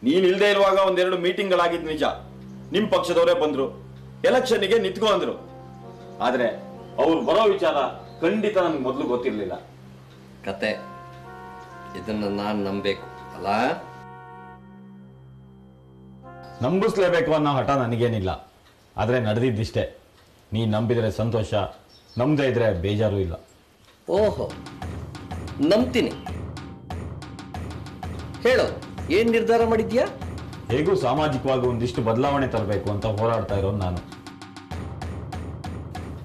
ನೀನ್ ಇಲ್ದೇ ಇರುವಾಗ ಒಂದೆರಡು ಮೀಟಿಂಗ್ಗಳಾಗಿದ್ ನಿಜ. ನಿಮ್ ಪಕ್ಷದವರೇ ಬಂದ್ರು, ಎಲೆಕ್ಷನ್ಗೆ ನಿಂತ್ಕೊ ಅಂದ್ರು. ಆದ್ರೆ ಅವ್ರು ಬರೋ ವಿಚಾರ ಖಂಡಿತ ನನ್ಗೆ ಮೊದಲು ಗೊತ್ತಿರ್ಲಿಲ್ಲ. ಕತೆ ಇದನ್ನ ನಾನು ನಂಬೇಕು ಅಲ್ಲ? ನಂಬಿಸ್ಲೇಬೇಕು ಅನ್ನೋ ಹಠ ನನಗೇನಿಲ್ಲ. ಆದ್ರೆ ನಡೆದಿದ್ದಿಷ್ಟೇ. ನೀ ನಂಬಿದ್ರೆ ಸಂತೋಷ, ನಂಬದೇ ಇದ್ರೆ ಬೇಜಾರು ಇಲ್ಲ. ಓಹೋ, ನಂಬ್ತೀನಿ. ಹೇಳು, ಏನ್ ನಿರ್ಧಾರ ಮಾಡಿದ್ಯಾ? ಹೇಗೂ ಸಾಮಾಜಿಕವಾಗಿ ಒಂದಿಷ್ಟು ಬದಲಾವಣೆ ತರಬೇಕು ಅಂತ ಹೋರಾಡ್ತಾ ಇರೋನು ನಾನು.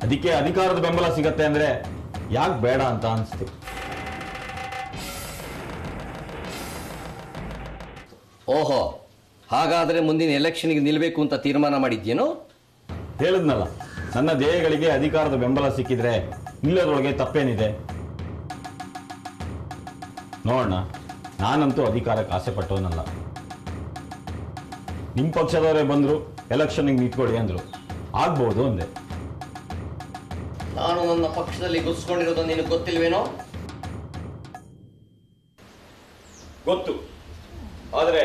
ಅದಕ್ಕೆ ಅಧಿಕಾರದ ಬೆಂಬಲ ಸಿಗತ್ತೆ ಅಂದ್ರೆ ಯಾಕೆ ಬೇಡ ಅಂತ ಅನಿಸ್ತು. ಓಹೋ, ಹಾಗಾದ್ರೆ ಮುಂದಿನ ಎಲೆಕ್ಷನ್ಗೆ ನಿಲ್ಬೇಕು ಅಂತ ತೀರ್ಮಾನ ಮಾಡಿದ್ಯೇನೋ? ಹೇಳಿದ್ನಲ್ಲ, ನನ್ನ ಧ್ಯೇಯಗಳಿಗೆ ಅಧಿಕಾರದ ಬೆಂಬಲ ಸಿಕ್ಕಿದ್ರೆ ನಿಲ್ಲೋದ್ರೊಳಗೆ ತಪ್ಪೇನಿದೆ. ನೋಡೋಣ, ನಾನಂತೂ ಅಧಿಕಾರಕ್ಕೆ ಆಸೆ ಪಟ್ಟವನಲ್ಲ. ನಿಮ್ ಪಕ್ಷದವರೇ ಬಂದ್ರು, ಎಲೆಕ್ಷನ್ಗೆ ನಿಂತ್ಕೊಳ್ಳಿ ಅಂದ್ರು, ಆಗ್ಬಹುದು ಅಂದೆ. ನಾನು ನನ್ನ ಪಕ್ಷದಲ್ಲಿ ಗುರ್ಸ್ಕೊಂಡಿರೋದು ನಿನಗೆ ಗೊತ್ತಿಲ್ವೇನೋ? ಗೊತ್ತು, ಆದ್ರೆ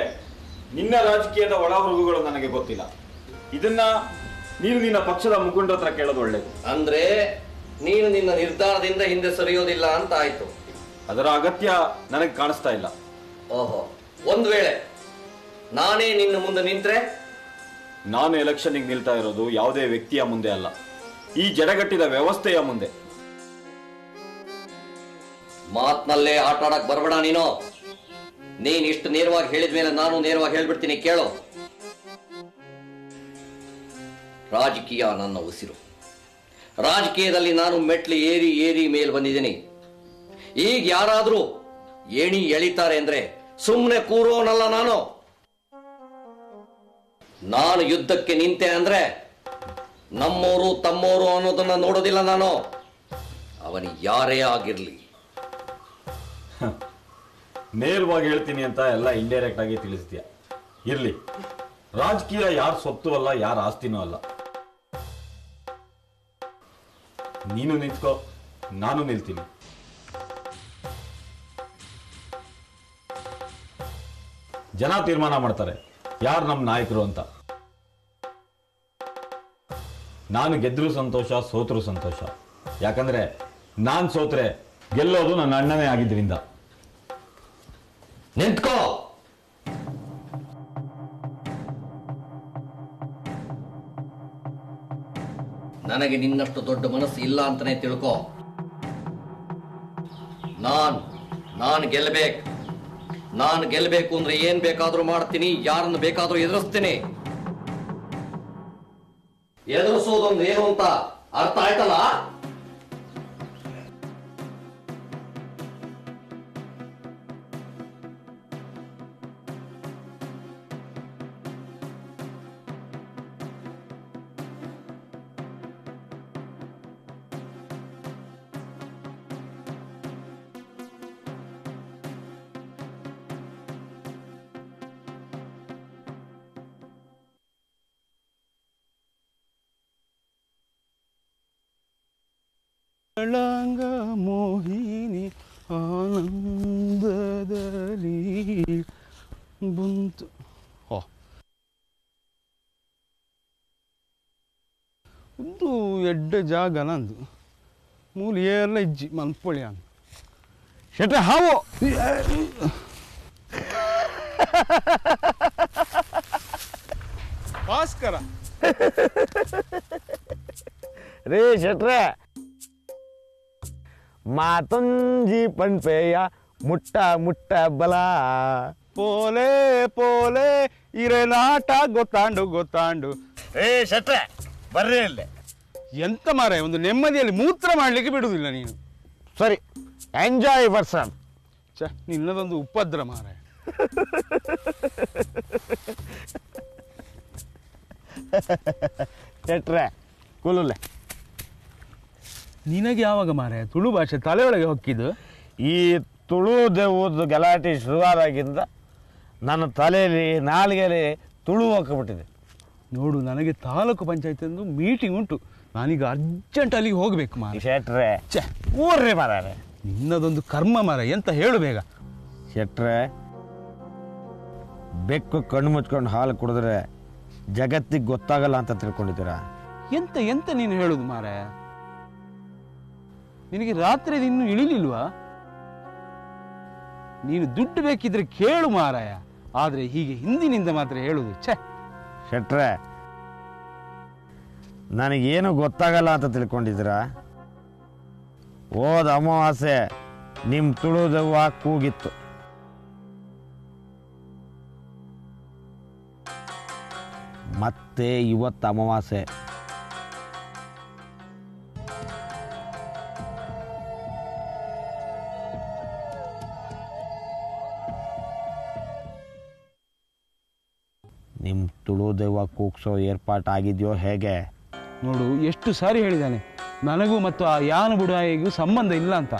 ನಿನ್ನ ರಾಜಕೀಯದ ಒಳಹೊರಗುಗಳು ನನಗೆ ಗೊತ್ತಿಲ್ಲ. ಇದನ್ನ ನೀನು ನಿನ್ನ ಪಕ್ಷದ ಮುಖಂಡರ ಹತ್ರ ಕೇಳೋದು ಒಳ್ಳೇದು. ಅಂದ್ರೆ ನೀನು ನಿನ್ನ ನಿರ್ಧಾರದಿಂದ ಹಿಂದೆ ಸರಿಯೋದಿಲ್ಲ ಅಂತ ಆಯ್ತು. ಅದರ ಅಗತ್ಯ ನನಗೆ ಕಾಣಿಸ್ತಾ ಇಲ್ಲ. ಓಹೋ, ಒಂದ್ ವೇಳೆ ನಾನೇ ನಿನ್ನ ಮುಂದೆ ನಿಂತ್ರೆ? ನಾನು ಎಲೆಕ್ಷನ್ಗೆ ನಿಲ್ತಾ ಇರೋದು ಯಾವುದೇ ವ್ಯಕ್ತಿಯ ಮುಂದೆ ಅಲ್ಲ, ಈ ಜಡಗಟ್ಟಿದ ವ್ಯವಸ್ಥೆಯ ಮುಂದೆ. ಮಾತ್ನಲ್ಲೇ ಆಟ ಆಡಕ್ ಬರ್ಬೇಡ ನೀನು. ನೀನ್ ಇಷ್ಟು ನೇರವಾಗಿ ಹೇಳಿದ್ಮೇಲೆ ನಾನು ನೇರವಾಗಿ ಹೇಳ್ಬಿಡ್ತೀನಿ, ಕೇಳು. ರಾಜಕೀಯ ನನ್ನ ಉಸಿರು. ರಾಜಕೀಯದಲ್ಲಿ ನಾನು ಮೆಟ್ಲು ಏರಿ ಏರಿ ಮೇಲ್ ಬಂದಿದ್ದೀನಿ. ಈಗ ಯಾರಾದ್ರೂ ಏಣಿ ಎಳಿತಾರೆ ಅಂದ್ರೆ ಸುಮ್ಮನೆ ಕೂರೋನಲ್ಲ ನಾನು. ನಾನು ಯುದ್ಧಕ್ಕೆ ನಿಂತೆ ಅಂದ್ರೆ ನಮ್ಮೋರು ತಮ್ಮೋರು ಅನ್ನೋದನ್ನ ನೋಡೋದಿಲ್ಲ ನಾನು. ಅವನಿಗೆ ಯಾರೇ ಆಗಿರ್ಲಿ. ನೇರವಾಗಿ ಹೇಳ್ತೀನಿ ಅಂತ ಎಲ್ಲ ಇಂಡೈರೆಕ್ಟ್ ಆಗಿ ತಿಳಿಸ್ತೀಯ. ಇರ್ಲಿ, ರಾಜಕೀಯ ಯಾರ ಸೊತ್ತು ಅಲ್ಲ, ಯಾರ ಆಸ್ತಿನೂ ಅಲ್ಲ. ನೀನು ನಿಂತ್ಕೋ, ನಾನು ನಿಲ್ತೀನಿ. ಜನ ತೀರ್ಮಾನ ಮಾಡ್ತಾರೆ ಯಾರು ನಮ್ಮ ನಾಯಕರು ಅಂತ. ನಾನು ಗೆದ್ರು ಸಂತೋಷ, ಸೋತರು ಸಂತೋಷ. ಯಾಕಂದ್ರೆ ನಾನ್ ಸೋತ್ರೆ ಗೆಲ್ಲೋದು ನನ್ನ ಅಣ್ಣನೇ ಆಗಿದ್ರಿಂದ. ನಿಂತ್ಕೋ. ನನಗೆ ನಿನ್ನಷ್ಟು ದೊಡ್ಡ ಮನಸ್ಸು ಇಲ್ಲ ಅಂತಾನೆ ತಿಳ್ಕೋ. ನಾನು ಗೆಲ್ಲಬೇಕು ಅಂದ್ರೆ ಏನ್ ಬೇಕಾದ್ರೂ ಮಾಡ್ತೀನಿ, ಯಾರನ್ನು ಬೇಕಾದ್ರೂ ಎದುರಿಸ್ತೀನಿ. ಎದುರಿಸೋದೊಂದು ಏನು ಅಂತ ಅರ್ಥ ಆಯ್ತಲ್ಲ? ಳಂಗ ಮೋಹಿನಿ ಆನಂದದಲ್ಲಿ ಬಂತು. ಒಂದು ಎಡ್ಡೆ ಜಾಗ ನಂದು ಮೂಲ ಎಲ್ಲ ಇಜ್ಜಿ ಮಲ್ಪೊಳಿ ಅಂತ ಶೆಟ್ರೆ ಹಾವು ಭಾಸ್ಕರ ರೇ ಶೆಟ್ರೆ ಮಾತೊಂಜಿ ಪಂಪೆಯ ಮುಟ್ಟ ಮುಟ್ಟ ಬಲ ಪೋಲೆ ಪೋಲೆ ಇರೆನಾಟ ಗೊತ್ತಾಂಡು ಏ ಶೆಟ್ರೆ ಬರ್ರಿ ಅಲ್ಲೇ. ಎಂತ ಮಾರ, ಒಂದು ನೆಮ್ಮದಿಯಲ್ಲಿ ಮೂತ್ರ ಮಾಡ್ಲಿಕ್ಕೆ ಬಿಡುವುದಿಲ್ಲ ನೀನು. ಸರಿ, ಎಂಜಾಯ್ ಪರ್ಸನ್. ನಿನ್ನದೊಂದು ಉಪದ್ರ ಮಾರ. ಶೆಟ್ರೆ ಕೂಲುಲ್ಲೆ. ನಿನಗೆ ಯಾವಾಗ ಮಾರ ತುಳು ಭಾಷೆ ತಲೆಯೊಳಗೆ ಹೊಕ್ಕಿದ್ದು? ಈ ತುಳು ದೇವದ ಗಲಾಟೆ ಶುರುವಾದಾಗಿಂದ ನನ್ನ ತಲೆಯಲ್ಲಿ ನಾಲಿಗೆಯಲ್ಲಿ ತುಳು ಹೋಗ್ಬಿಟ್ಟಿದೆ. ನೋಡು, ನನಗೆ ತಾಲೂಕು ಪಂಚಾಯತ್ ಒಂದು ಮೀಟಿಂಗ್ ಉಂಟು. ನಾನೀಗ ಅರ್ಜೆಂಟ್ ಅಲ್ಲಿಗೆ ಹೋಗ್ಬೇಕು ಮಾರ. ಶೆಟ್ರೆ ಊರ್ರಿ ಮಾರಾರೆ, ನಿನ್ನದೊಂದು ಕರ್ಮ ಮಾರ. ಎಂತ ಹೇಳು ಬೇಗ. ಶೆಟ್ರೆ ಬೆಕ್ಕು ಕಣ್ಣು ಮುಚ್ಕೊಂಡು ಹಾಲು ಕುಡಿದ್ರೆ ಜಗತ್ತಿಗೆ ಗೊತ್ತಾಗಲ್ಲ ಅಂತ ತಿಳ್ಕೊಂಡಿದ್ದೀರಾ? ಎಂತ ಎಂತ ನೀನು ಹೇಳುದು ಮಾರಾಯ? ನಿನಗೆ ರಾತ್ರಿ ಇನ್ನು ಇಳಿಲಿಲ್ವಾ? ನೀನು ದುಡ್ಡು ಬೇಕಿದ್ರೆ ಕೇಳು ಮಾರಾಯ, ಆದ್ರೆ ಹೀಗೆ ಹಿಂದಿನಿಂದ ಮಾತ್ರ ಹೇಳುದು ಛೆ. ಶೆಟ್ರೆ, ನನಗೇನು ಗೊತ್ತಾಗಲ್ಲ ಅಂತ ತಿಳ್ಕೊಂಡಿದ್ದೀರಾ? ಹೋದ ಅಮಾವಾಸ್ಯೆ ನಿಮ್ಮ ತುಳುದವ್ವ ಕೂಗಿತ್ತು. ಮತ್ತೆ ಇವತ್ತು ಅಮಾವಾಸ್ಯೆ. ನಿಮ್ಮ ತುಳುದವ್ವ ಕೂಗ್ಸೋ ಏರ್ಪಾಟ್ ಆಗಿದೆಯೋ ಹೇಗೆ? ನೋಡು, ಎಷ್ಟು ಸಾರಿ ಹೇಳಿದ್ದಾನೆ ನನಗೂ ಮತ್ತು ಆ ಯಾನು ಬುಡಾಯಿಗೂ ಸಂಬಂಧ ಇಲ್ಲ ಅಂತ.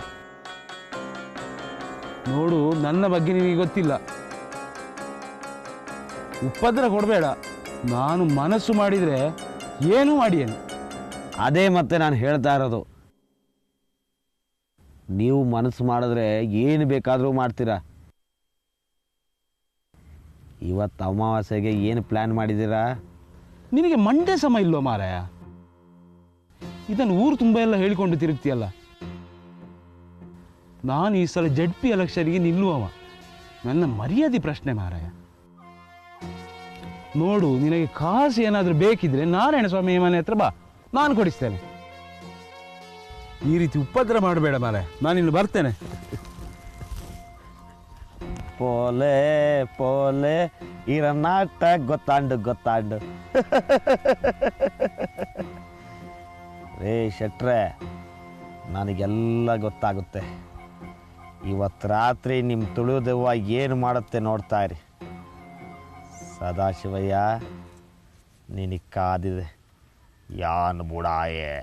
ನೋಡು, ನನ್ನ ಬಗ್ಗೆ ನಿನಗೆ ಗೊತ್ತಿಲ್ಲ. ಉಪದ್ರ ಕೊಡಬೇಡ. ನಾನು ಮನಸ್ಸು ಮಾಡಿದರೆ ಏನೂ ಮಾಡಿಯೇನು. ಅದೇ ಮತ್ತೆ ನಾನು ಹೇಳ್ತಾ ಇರೋದು. ನೀವು ಮನಸ್ಸು ಮಾಡಿದ್ರೆ ಏನು ಬೇಕಾದರೂ ಮಾಡ್ತೀರಾ. ಇವತ್ತು ಅಮಾವಾಸ್ಯೆಗೆ ಏನು ಪ್ಲ್ಯಾನ್ ಮಾಡಿದ್ದೀರಾ? ನಿನಗೆ ಮಂಡೆ ಸಮ ಇಲ್ವೋ ಮಾರಾಯ? ಇದನ್ನು ಊರು ತುಂಬ ಎಲ್ಲ ಹೇಳಿಕೊಂಡು ತಿರುಗ್ತೀಯಲ್ಲ. ನಾನು ಈ ಸಲ ZP ಎಲೆಕ್ಷನ್ಗೆ ನಿಲ್ಲುವವ. ನನ್ನ ಮರ್ಯಾದೆ ಪ್ರಶ್ನೆ ಮಾರಾಯ. ನೋಡು, ನಿನಗೆ ಕಾಸು ಏನಾದರೂ ಬೇಕಿದ್ರೆ ನಾರಾಯಣ ಸ್ವಾಮಿ ಮನೆ ಹತ್ರ ಬಾ, ನಾನು ಕೊಡಿಸ್ತೇನೆ. ಈ ರೀತಿ ಉಪದ್ರ ಮಾಡಬೇಡ ಮಾರಾಯ. ನಾನಿನ್ನು ಬರ್ತೇನೆ. ಪೋಲೆ ಪೋಲೆ ಇರ ನಾಟ ಗೊತ್ತಾಂಡು ಗೊತ್ತಾಂಡು. ರೇ ಶೆಟ್ರೆ, ನನಗೆಲ್ಲ ಗೊತ್ತಾಗುತ್ತೆ. ಇವತ್ತು ರಾತ್ರಿ ನಿಮ್ಮ ತುಳುದವ್ವ ಏನು ಮಾಡುತ್ತೆ ನೋಡ್ತಾ ಇರಿ. ಸದಾಶಿವಯ್ಯ, ನಿನಗೆ ಕಾದಿದೆ ಯಾನ್ ಬುಡಾಯೆ.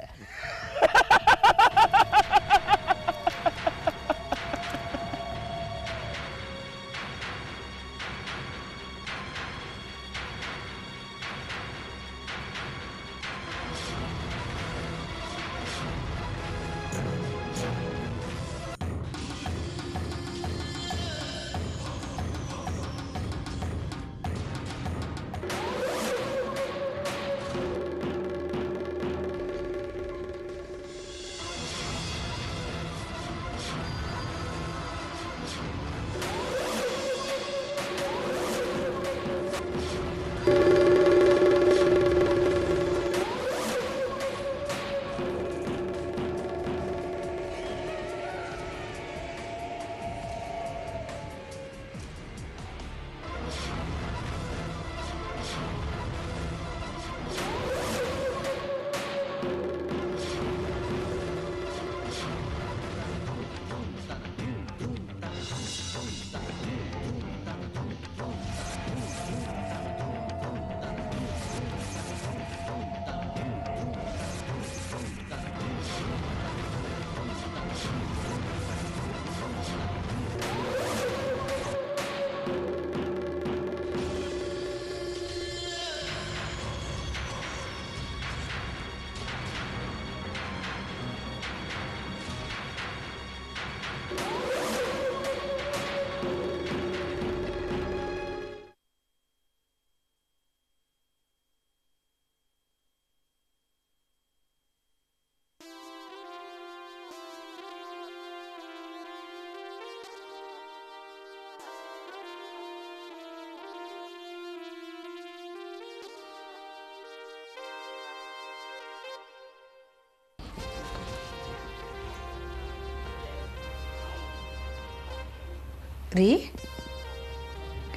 ರೀ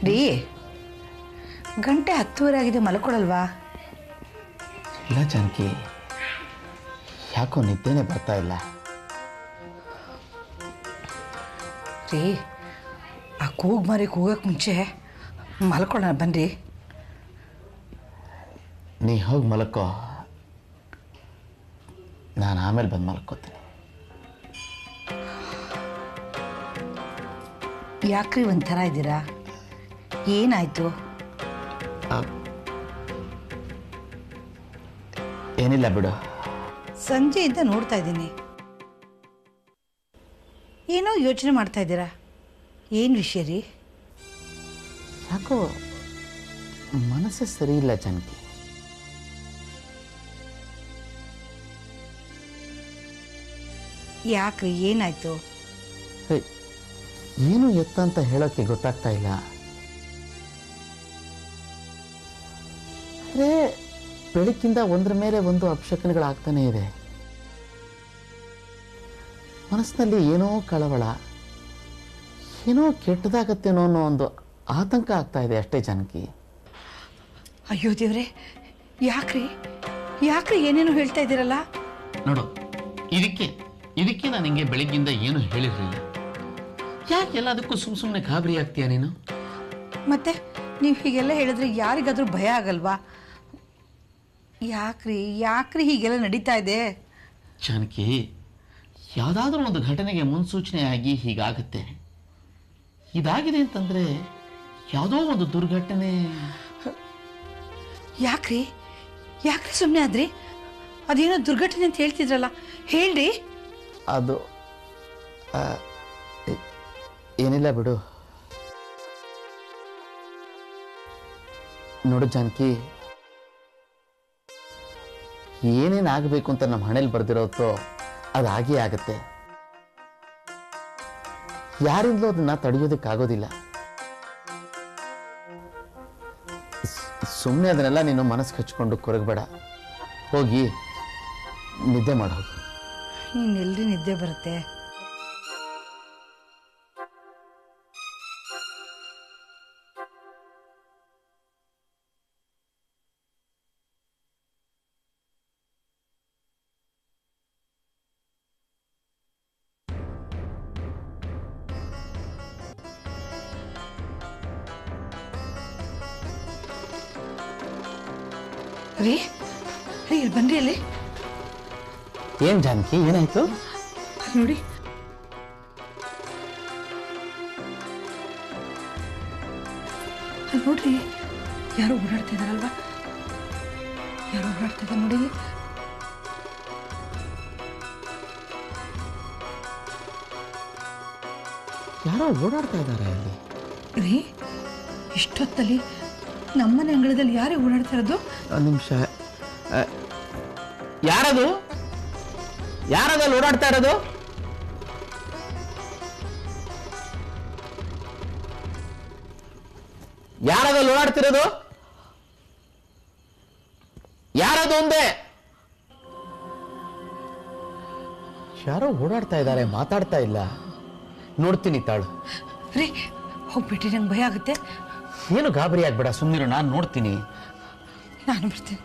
ರೀ, ಗಂಟೆ 10:30 ಆಗಿದೆ, ಮಲ್ಕೊಳ್ಳಲ್ವಾ? ಇಲ್ಲ ಜಾನಕಿ, ಯಾಕೋ ನಿದ್ದೆನೇ ಬರ್ತಾ ಇಲ್ಲ. ರೀ, ಆ ಕೂಗು ಮಾರಿ ಕೂಗಕ್ಕೆ ಮುಂಚೆ ಮಲ್ಕೊಳ್ಳೋಣ ಬನ್ನಿರಿ. ನೀ ಹೋಗಿ ಮಲ್ಕೋ, ನಾನು ಆಮೇಲೆ ಬಂದು ಮಲ್ಕೋತೀನಿ. ಯಾಕ್ರಿ ಒಂಥರ ಇದ್ದೀರಾ? ಏನಾಯ್ತು? ಏನಿಲ್ಲ ಬಿಡು. ಸಂಜೆಯಿಂದ ನೋಡ್ತಾ ಇದ್ದೀನಿ, ಏನೋ ಯೋಚನೆ ಮಾಡ್ತಾ ಇದ್ದೀರಾ. ಏನು ವಿಷಯ ರೀ? ಯಾಕೋ ಮನಸ್ಸೇ ಸರಿ ಇಲ್ಲ ಜಾನಕಿ. ಯಾಕ್ರಿ ಏನಾಯ್ತು? ಏನು ಎತ್ತ ಅಂತ ಹೇಳೋಕ್ಕೆ ಗೊತ್ತಾಗ್ತಾ ಇಲ್ಲ. ಅರೆ ಬೆಳಕಿಂದ ಒಂದ್ರ ಮೇಲೆ ಒಂದು ಅಪಶಕನಗಳಾಗ್ತಾನೆ ಇದೆ. ಮನಸ್ಸಿನಲ್ಲಿ ಏನೋ ಕಳವಳ, ಏನೋ ಕೆಟ್ಟದಾಗತ್ತೇನೋ ಅನ್ನೋ ಒಂದು ಆತಂಕ ಆಗ್ತಾ ಇದೆ ಅಷ್ಟೇ ಜಾನಕಿ. ಅಯ್ಯೋ ದೇವ್ರೆ, ಯಾಕ್ರಿ ಏನೇನೋ ಹೇಳ್ತಾ ಇದ್ದೀರಲ್ಲ? ನೋಡು, ಇದಕ್ಕೆ ನಾನು ನಿಂಗೆ ಬೆಳಗ್ಗಿಂದ ಏನು ಹೇಳಿರಲಿಲ್ಲ. ಯಾಕೆ ಎಲ್ಲದಕ್ಕೂ ಸುಮ್ಮನೆ ಗಾಬರಿ ಆಗ್ತೀಯ ನೀನು? ಮತ್ತೆ ನೀವು ಹೀಗೆಲ್ಲ ಹೇಳಿದ್ರೆ ಯಾರಿಗಾದ್ರೂ ಭಯ ಆಗಲ್ವಾ? ಯಾಕ್ರಿ ಹೀಗೆಲ್ಲ ನಡೀತಾ ಇದೆ? ಜಾನಕಿ, ಯಾವುದಾದ್ರೂ ಒಂದು ಘಟನೆಗೆ ಮುನ್ಸೂಚನೆ ಆಗಿ ಹೀಗಾಗತ್ತೆ. ಇದಾಗಿದೆ ಅಂತಂದ್ರೆ ಯಾವುದೋ ಒಂದು ದುರ್ಘಟನೆ. ಯಾಕ್ರಿ ಸುಮ್ಮನೆ ಆದ್ರಿ? ಅದೇನೋ ದುರ್ಘಟನೆ ಅಂತ ಹೇಳ್ತಿದ್ರಲ್ಲ, ಹೇಳ್ರಿ. ಅದು ಏನಿಲ್ಲ ಬಿಡು. ನೋಡು ಜಾನಕಿ, ಏನೇನಾಗಬೇಕು ಅಂತ ನಮ್ಮ ಹಣೆಯಲ್ಲಿ ಬರ್ದಿರೋತ್ತೋ ಅದಾಗೇ ಆಗತ್ತೆ. ಯಾರಿಂದಲೂ ಅದನ್ನ ತಡೆಯೋದಕ್ಕಾಗೋದಿಲ್ಲ. ಸುಮ್ಮನೆ ಅದನ್ನೆಲ್ಲ ನೀನು ಮನಸ್ಸು ಹಚ್ಕೊಂಡು ಕೊರಗಬೇಡ. ಹೋಗಿ ನಿದ್ದೆ ಮಾಡೋದು. ಇನ್ನೆಲ್ರಿ ನಿದ್ದೆ ಬರುತ್ತೆ? ರೀ ಇಲ್ಲಿ ಬನ್ರಿ. ಅಲ್ಲಿ ಏನ್ ಜಾನಕಿ, ಏನಾಯ್ತು? ನೋಡಿ, ನೋಡ್ರಿ, ಯಾರೋ ಓಡಾಡ್ತಾ ಇದಾರಲ್ವಾ? ಯಾರೋ ಓಡಾಡ್ತಾ ಇದ್ದಾರೆ ನೋಡಿ. ಯಾರೋ ಓಡಾಡ್ತಾ ಇದ್ದಾರೆ ಅಲ್ಲಿ. ರೀ, ಇಷ್ಟೊತ್ತಲ್ಲಿ ನಮ್ಮನೆ ಅಂಗಳದಲ್ಲಿ ಯಾರೇ ಓಡಾಡ್ತಾ ಇರೋದು? ಒಂದು ನಿಮಿಷ. ಯಾರದು ಓಡಾಡ್ತಾ ಇರೋದು? ಯಾರದಲ್ಲಿ ಓಡಾಡ್ತಿರೋದು? ಯಾರದು ಒಂದೇ? ಯಾರೋ ಓಡಾಡ್ತಾ ಇದ್ದಾರೆ, ಮಾತಾಡ್ತಾ ಇಲ್ಲ. ನೋಡ್ತೀನಿ ತಾಳು. ರೀ ಹೋಗ್ಬಿಟ್ರಿ, ನಂಗೆ ಭಯ ಆಗುತ್ತೆ. ಏನು ಗಾಬರಿ ಆಗ್ಬೇಡ, ಸುಮ್ಮನಿರು, ನಾನು ನೋಡ್ತೀನಿ. ನಾನು ಬರ್ತೀನಿ.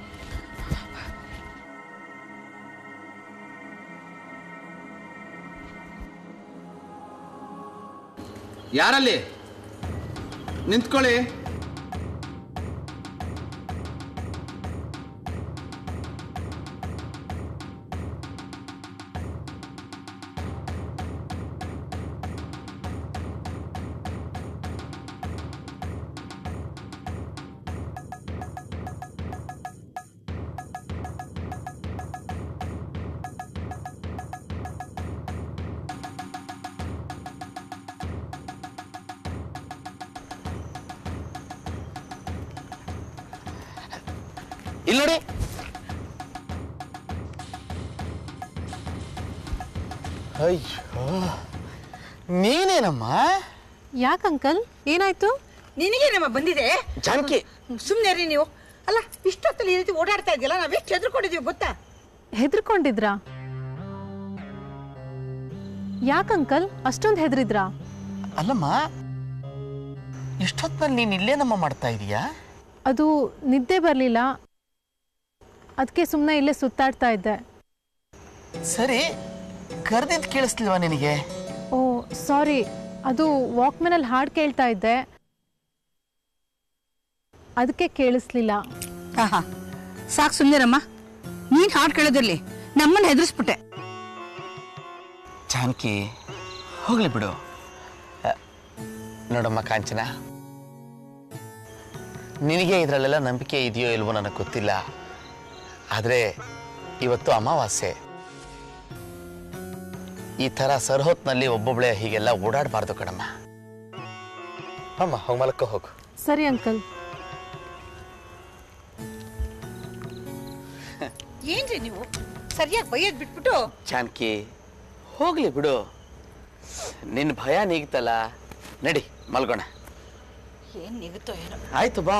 ಯಾರಲ್ಲಿ? ನಿಂತ್ಕೊಳ್ಳಿ. ಇಲ್ಲಿ ನೋಡಿ. ಅಯ್ಯೋ, ನೀನೇನಮ್ಮ? ಯಾಕೆ ಅಂಕಲ್, ಏನಾಯ್ತು? ನಿನಗೇನಮ್ಮ ಬಂದಿದೆ? ಜಾನಕಿ, ಸುಮ್ಮನೆ ರೀ ನೀವು. ಅಲ್ಲ, ಇಷ್ಟೊತ್ತಲ್ಲಿ ಈ ರೀತಿ ಓಡಾಡ್ತಾ ಇದೆಯಲ್ಲ, ನಾವೆಷ್ಟು ಹೆದರ್ಕೊಂಡಿದೀವಿ ಗೊತ್ತಾ? ಹೆದರ್ಕೊಂಡಿದ್ರಾ? ಯಾಕಂಕಲ್ ಅಷ್ಟೊಂದು ಹೆದರಿದ್ರಾ? ಅಲ್ಲಮ್ಮ, ಇಷ್ಟೊತ್ತಲ್ಲಿ ನೀನು ಇಲ್ಲೇನಮ್ಮ ಮಾಡ್ತಾ ಇದೀಯಾ? ಅದು ನಿದ್ದೆ ಬರಲಿಲ್ಲ, ಅದಕ್ಕೆ ಸುಮ್ಮನೆ ಇಲ್ಲೇ ಸುತ್ತಾಡ್ತಾ ಇದ್ದೆ. ಸರಿ, ಕರೆದಿದ್ದು ಕೇಳಿಸ್ಲಿಲ್ವಾ ನಿನಗೆ? ಓ ಸಾರಿ, ಅದು ವಾಕ್ಮನಲ್ಲಿ ಹಾಡು ಕೇಳ್ತಾ ಇದ್ದೆ, ಅದಕ್ಕೆ ಕೇಳಿಸ್ಲಿಲ್ಲ. ಆಹಾ, ಸಾಕು ಸುಮ್ಮನಿರಮ್ಮ. ನೀನು ಹಾಡು ಕೇಳೋದಿರ್ಲಿ, ನಮ್ಮನ್ನ ಹೆದರ್ಸ್ಬಿಟ್ಟೆ. ಜಾನಕಿ, ಹೋಗ್ಲಿ ಬಿಡು. ನೋಡಮ್ಮ ಕಾಂಚನ, ನಿನಗೆ ಇದರಲ್ಲೆಲ್ಲ ನಂಬಿಕೆ ಇದೆಯೋ ಇಲ್ವೋ ನನಗೆ ಗೊತ್ತಿಲ್ಲ, ಆದರೆ ಇವತ್ತು ಅಮಾವಾಸ್ಯೆ. ಈ ಥರ ಸರ್ಹೊತ್ನಲ್ಲಿ ಒಬ್ಬೊಬ್ಬಳೆ ಹೀಗೆಲ್ಲ ಓಡಾಡಬಾರ್ದು ಕಣಮ್ಮ. ಅಮ್ಮ, ಹೋಗಿ ಮಲಕ್ಕೋ ಹೋಗು. ಸರಿ ಅಂಕಲ್. ಏನ್ರಿ ನೀವು ಸರಿಯಾಗಿ ಬೈಯೋದ್ ಬಿಟ್ಬಿಟ್ಟು ಜಾನಕಿ ಹೋಗ್ಲಿ ಬಿಡು, ನಿನ್ನ ಭಯ ನೀಗ್ತಲ್ಲ. ನಡಿ ಮಲ್ಗೋಣ. ಏನ್ ನಿಗುತ್ತೋ ಏನೋ. ಆಯ್ತು ಬಾ.